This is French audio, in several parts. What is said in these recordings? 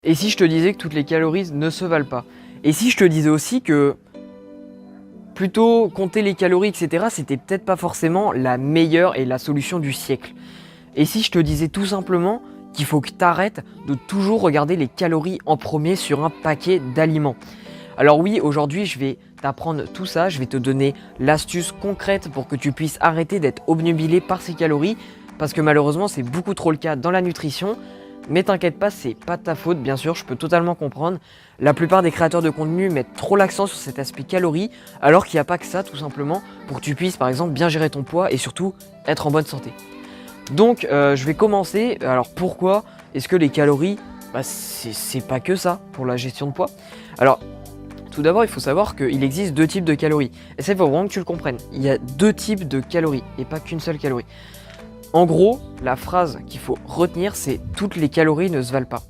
Et si je te disais que toutes les calories ne se valent pas? Et si je te disais aussi que plutôt compter les calories, etc., c'était peut-être pas forcément la meilleure et la solution du siècle? Et si je te disais tout simplement qu'il faut que tu arrêtes de toujours regarder les calories en premier sur un paquet d'aliments? Alors oui, aujourd'hui, je vais t'apprendre tout ça, je vais te donner l'astuce concrète pour que tu puisses arrêter d'être obnubilé par ces calories, parce que malheureusement, c'est beaucoup trop le cas dans la nutrition. Mais t'inquiète pas, c'est pas de ta faute, bien sûr, je peux totalement comprendre. La plupart des créateurs de contenu mettent trop l'accent sur cet aspect calories, alors qu'il n'y a pas que ça, tout simplement, pour que tu puisses, par exemple, bien gérer ton poids et surtout être en bonne santé. Donc, je vais commencer. Alors, pourquoi est-ce que les calories, c'est pas que ça pour la gestion de poids? Alors, tout d'abord, il faut savoir qu'il existe deux types de calories. Et ça, il faut vraiment que tu le comprennes. Il y a deux types de calories et pas qu'une seule calorie. En gros, la phrase qu'il faut retenir, c'est « toutes les calories ne se valent pas ».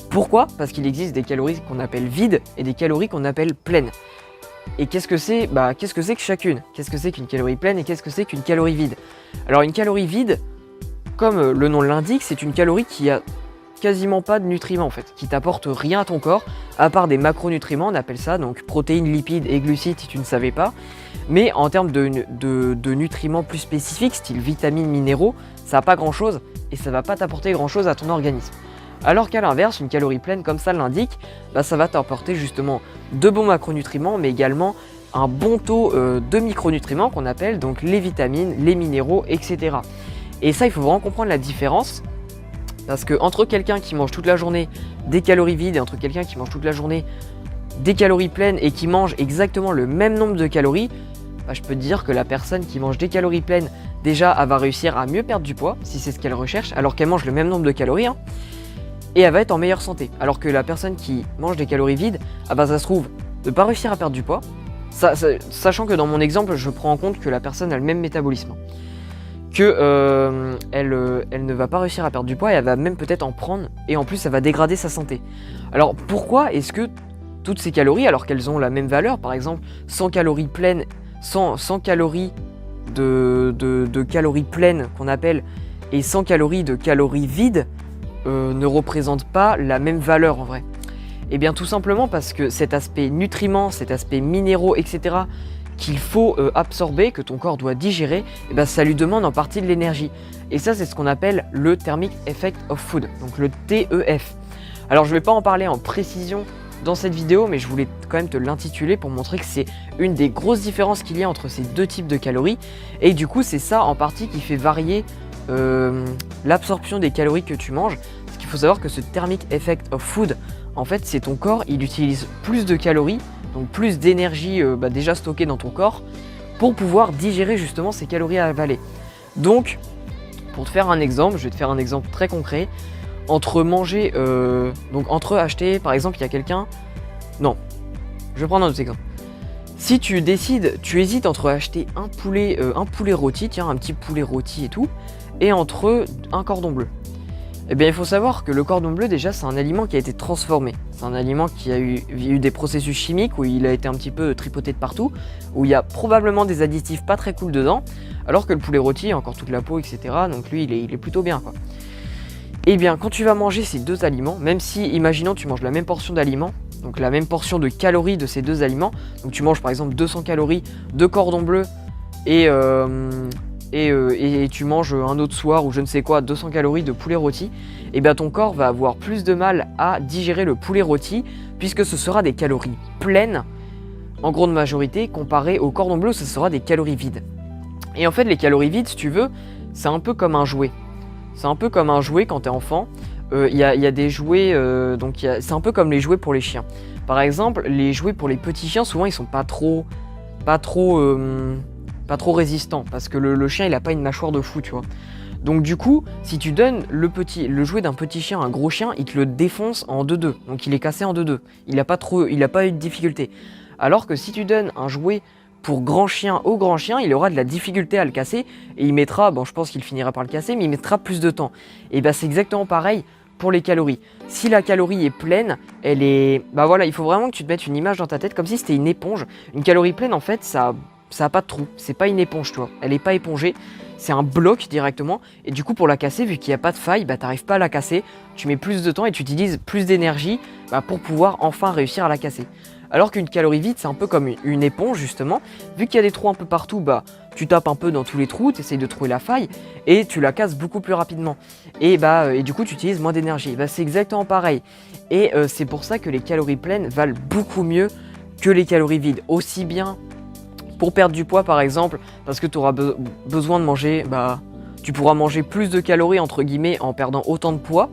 Pourquoi? Parce qu'il existe des calories qu'on appelle vides et des calories qu'on appelle pleines. Et qu'est-ce que c'est? Qu'est-ce que c'est que chacune? Qu'est-ce que c'est qu'une calorie pleine et qu'est-ce que c'est qu'une calorie vide? Alors une calorie vide, comme le nom l'indique, c'est une calorie qui a quasiment pas de nutriments en fait, qui t'apporte rien à ton corps, à part des macronutriments, on appelle ça, donc protéines, lipides et glucides si tu ne savais pas. Mais en termes de nutriments plus spécifiques, style vitamines, minéraux, ça n'a pas grand chose et ça va pas t'apporter grand chose à ton organisme. Alors qu'à l'inverse, une calorie pleine, comme ça l'indique, ça va t'apporter justement de bons macronutriments, mais également un bon taux de micronutriments qu'on appelle donc les vitamines, les minéraux, etc. Et ça, il faut vraiment comprendre la différence. Parce que entre quelqu'un qui mange toute la journée des calories vides et entre quelqu'un qui mange toute la journée des calories pleines et qui mange exactement le même nombre de calories, je peux te dire que la personne qui mange des calories pleines, déjà, elle va réussir à mieux perdre du poids, si c'est ce qu'elle recherche, alors qu'elle mange le même nombre de calories, et elle va être en meilleure santé. Alors que la personne qui mange des calories vides, ça se trouve de ne pas réussir à perdre du poids, sachant que dans mon exemple, je prends en compte que la personne a le même métabolisme. Elle ne va pas réussir à perdre du poids et elle va même peut-être en prendre et en plus ça va dégrader sa santé. Alors pourquoi est-ce que toutes ces calories, alors qu'elles ont la même valeur, par exemple 100 calories pleines, 100 calories de calories pleines qu'on appelle et 100 calories de calories vides ne représentent pas la même valeur en vrai? Eh bien tout simplement parce que cet aspect nutriments, cet aspect minéraux, etc. qu'il faut absorber, que ton corps doit digérer, ça lui demande en partie de l'énergie. Et ça, c'est ce qu'on appelle le Thermic Effect of Food, donc le TEF. Alors, je ne vais pas en parler en précision dans cette vidéo, mais je voulais quand même te l'intituler pour montrer que c'est une des grosses différences qu'il y a entre ces deux types de calories. Et du coup, c'est ça en partie qui fait varier l'absorption des calories que tu manges. Parce qu'il faut savoir que ce Thermic Effect of Food, en fait, c'est ton corps, il utilise plus de calories, donc plus d'énergie déjà stockée dans ton corps pour pouvoir digérer justement ces calories à avaler. Donc, pour te faire un exemple, je vais te faire un exemple très concret. Entre acheter, par exemple, il y a quelqu'un... Non, je vais prendre un autre exemple. Si tu hésites entre acheter un poulet rôti, tiens, un petit poulet rôti et tout, et entre un cordon bleu. Eh bien, il faut savoir que le cordon bleu, déjà, c'est un aliment qui a été transformé. C'est un aliment qui a eu des processus chimiques où il a été un petit peu tripoté de partout, où il y a probablement des additifs pas très cool dedans, alors que le poulet rôti, il y a encore toute la peau, etc. Donc lui, il est plutôt bien, quoi. Eh bien, quand tu vas manger ces deux aliments, même si, imaginons, tu manges la même portion d'aliments, donc la même portion de calories de ces deux aliments, donc tu manges par exemple 200 calories de cordon bleu et tu manges un autre soir ou je ne sais quoi 200 calories de poulet rôti, et bien ton corps va avoir plus de mal à digérer le poulet rôti puisque ce sera des calories pleines en grande majorité comparé au cordon bleu, ce sera des calories vides. Et en fait les calories vides, si tu veux, c'est un peu comme un jouet. C'est un peu comme un jouet quand t'es enfant. Il y a des jouets, c'est un peu comme les jouets pour les chiens. Par exemple, les jouets pour les petits chiens, souvent ils sont pas trop résistant parce que le chien il a pas une mâchoire de fou, tu vois. Donc du coup, si tu donnes le jouet d'un petit chien à un gros chien, il te le défonce en 2-2. Donc il est cassé en 2-2. Il a pas eu de difficulté. Alors que si tu donnes un jouet pour grand chien au grand chien, il aura de la difficulté à le casser et il mettra, je pense qu'il finira par le casser, mais il mettra plus de temps. Et c'est exactement pareil pour les calories. Si la calorie est pleine, il faut vraiment que tu te mettes une image dans ta tête comme si c'était une éponge. Une calorie pleine, en fait, ça ça a pas de trou, c'est pas une éponge, tu vois. Elle est pas épongée, c'est un bloc directement. Et du coup, pour la casser, vu qu'il n'y a pas de faille, bah t'arrives pas à la casser. Tu mets plus de temps et tu utilises plus d'énergie pour pouvoir enfin réussir à la casser. Alors qu'une calorie vide, c'est un peu comme une éponge justement. Vu qu'il y a des trous un peu partout, bah tu tapes un peu dans tous les trous, tu essayes de trouver la faille et tu la casses beaucoup plus rapidement. Et du coup, tu utilises moins d'énergie. Bah, c'est exactement pareil. Et c'est pour ça que les calories pleines valent beaucoup mieux que les calories vides. Aussi bien pour perdre du poids par exemple, parce que tu auras besoin de manger, tu pourras manger plus de calories entre guillemets en perdant autant de poids.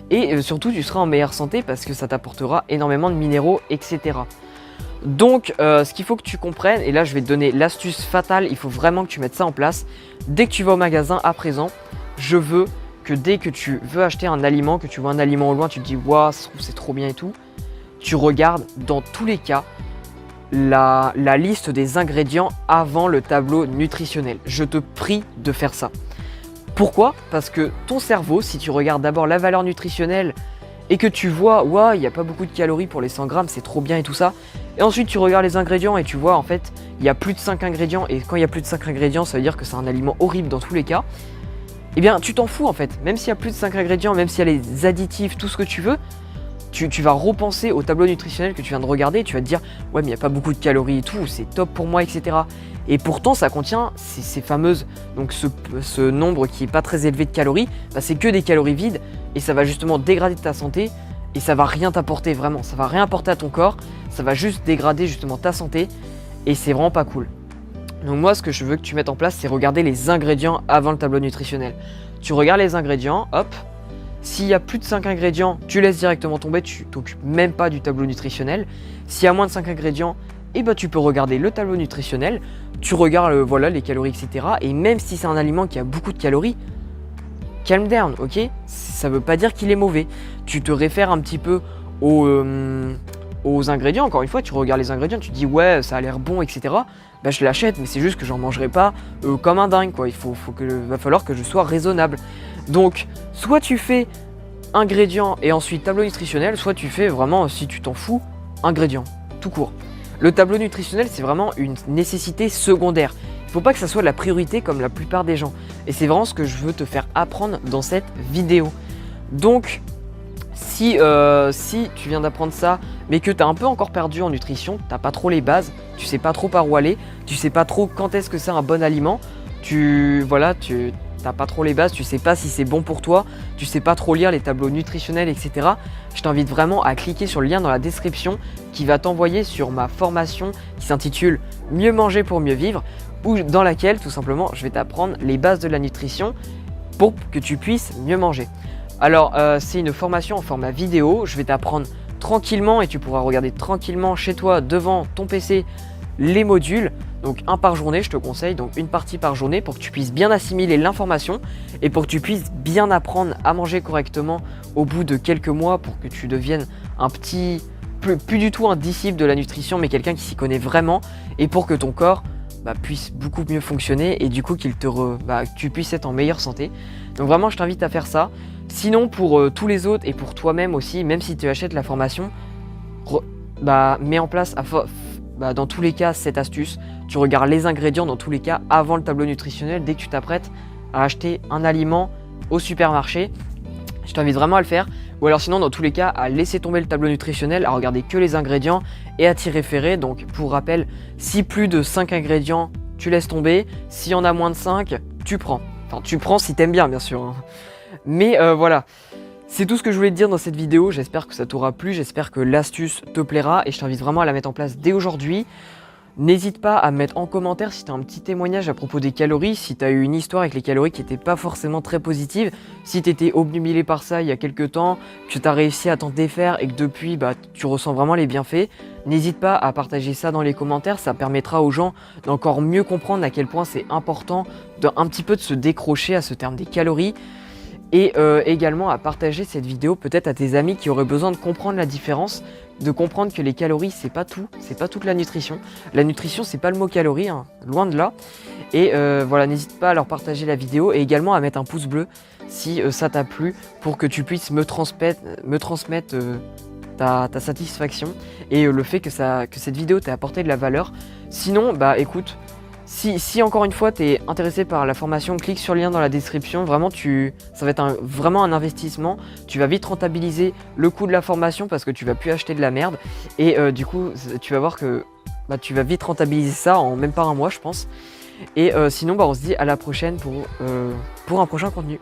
Et surtout, tu seras en meilleure santé parce que ça t'apportera énormément de minéraux, etc. Donc ce qu'il faut que tu comprennes, et là je vais te donner l'astuce fatale, il faut vraiment que tu mettes ça en place. Dès que tu vas au magasin à présent, je veux que dès que tu veux acheter un aliment, que tu vois un aliment au loin, tu te dis waouh, c'est trop bien et tout, tu regardes dans tous les cas la liste des ingrédients avant le tableau nutritionnel. Je te prie de faire ça. Pourquoi? Parce que ton cerveau, si tu regardes d'abord la valeur nutritionnelle et que tu vois, waouh, il n'y a pas beaucoup de calories pour les 100 grammes, c'est trop bien et tout ça. Et ensuite, tu regardes les ingrédients et tu vois, en fait, il y a plus de 5 ingrédients. Et quand il y a plus de 5 ingrédients, ça veut dire que c'est un aliment horrible dans tous les cas. Eh bien, tu t'en fous en fait. Même s'il y a plus de 5 ingrédients, même s'il y a les additifs, tout ce que tu veux, tu vas repenser au tableau nutritionnel que tu viens de regarder et tu vas te dire, ouais, mais il n'y a pas beaucoup de calories et tout, c'est top pour moi, etc. Et pourtant, ça contient ces fameuses, donc ce nombre qui n'est pas très élevé de calories, c'est que des calories vides et ça va justement dégrader ta santé et ça va rien t'apporter vraiment, ça va rien apporter à ton corps, ça va juste dégrader justement ta santé et c'est vraiment pas cool. Donc moi, ce que je veux que tu mettes en place, c'est regarder les ingrédients avant le tableau nutritionnel. Tu regardes les ingrédients, hop, s'il y a plus de 5 ingrédients, tu laisses directement tomber, tu t'occupes même pas du tableau nutritionnel. S'il y a moins de 5 ingrédients, tu peux regarder le tableau nutritionnel, tu regardes voilà, les calories, etc. Et même si c'est un aliment qui a beaucoup de calories, calm down, ok? Ça veut pas dire qu'il est mauvais. Tu te réfères un petit peu aux ingrédients, encore une fois, tu regardes les ingrédients, tu te dis ouais, ça a l'air bon, etc. Je l'achète, mais c'est juste que j'en mangerai pas comme un dingue, quoi. Va falloir que je sois raisonnable. Donc, soit tu fais ingrédients et ensuite tableau nutritionnel, soit tu fais vraiment, si tu t'en fous, ingrédients, tout court. Le tableau nutritionnel, c'est vraiment une nécessité secondaire. Il ne faut pas que ça soit la priorité comme la plupart des gens. Et c'est vraiment ce que je veux te faire apprendre dans cette vidéo. Donc, si tu viens d'apprendre ça, mais que tu as un peu encore perdu en nutrition, tu n'as pas trop les bases, tu sais pas trop par où aller, tu sais pas trop quand est-ce que c'est un bon aliment, tu n'as pas trop les bases, tu sais pas si c'est bon pour toi, tu sais pas trop lire les tableaux nutritionnels, etc. Je t'invite vraiment à cliquer sur le lien dans la description qui va t'envoyer sur ma formation qui s'intitule Mieux manger pour mieux vivre, ou dans laquelle tout simplement je vais t'apprendre les bases de la nutrition pour que tu puisses mieux manger. Alors c'est une formation en format vidéo, je vais t'apprendre tranquillement et tu pourras regarder tranquillement chez toi devant ton PC les modules, donc un par journée je te conseille, donc une partie par journée pour que tu puisses bien assimiler l'information et pour que tu puisses bien apprendre à manger correctement au bout de quelques mois pour que tu deviennes plus du tout un disciple de la nutrition mais quelqu'un qui s'y connaît vraiment et pour que ton corps puisse beaucoup mieux fonctionner et du coup que tu puisses être en meilleure santé. Donc vraiment je t'invite à faire ça. Sinon pour tous les autres et pour toi-même aussi, même si tu achètes la formation, mets en place dans tous les cas cette astuce. Tu regardes les ingrédients dans tous les cas avant le tableau nutritionnel dès que tu t'apprêtes à acheter un aliment au supermarché. Je t'invite vraiment à le faire. Ou alors sinon dans tous les cas à laisser tomber le tableau nutritionnel, à regarder que les ingrédients et à t'y référer. Donc pour rappel, si plus de 5 ingrédients, tu laisses tomber. S'il y en a moins de 5, tu prends. Enfin tu prends si t'aimes bien bien sûr. Hein. Mais voilà, c'est tout ce que je voulais te dire dans cette vidéo. J'espère que ça t'aura plu, j'espère que l'astuce te plaira et je t'invite vraiment à la mettre en place dès aujourd'hui. N'hésite pas à me mettre en commentaire si tu as un petit témoignage à propos des calories, si tu as eu une histoire avec les calories qui n'était pas forcément très positive, si tu étais obnubilé par ça il y a quelques temps, que tu as réussi à t'en défaire et que depuis tu ressens vraiment les bienfaits. N'hésite pas à partager ça dans les commentaires, ça permettra aux gens d'encore mieux comprendre à quel point c'est important un petit peu de se décrocher à ce terme des calories. Et également à partager cette vidéo peut-être à tes amis qui auraient besoin de comprendre la différence, de comprendre que les calories c'est pas tout, c'est pas toute la nutrition. La nutrition c'est pas le mot calorie, hein, loin de là. Et voilà, n'hésite pas à leur partager la vidéo et également à mettre un pouce bleu si ça t'a plu pour que tu puisses me transmettre ta satisfaction et le fait que cette vidéo t'ait apporté de la valeur. Sinon écoute, Si encore une fois tu es intéressé par la formation, clique sur le lien dans la description. Vraiment, ça va être vraiment un investissement. Tu vas vite rentabiliser le coût de la formation parce que tu vas plus acheter de la merde. Et du coup, tu vas voir que tu vas vite rentabiliser ça en même pas un mois, je pense. Et sinon, on se dit à la prochaine pour un prochain contenu.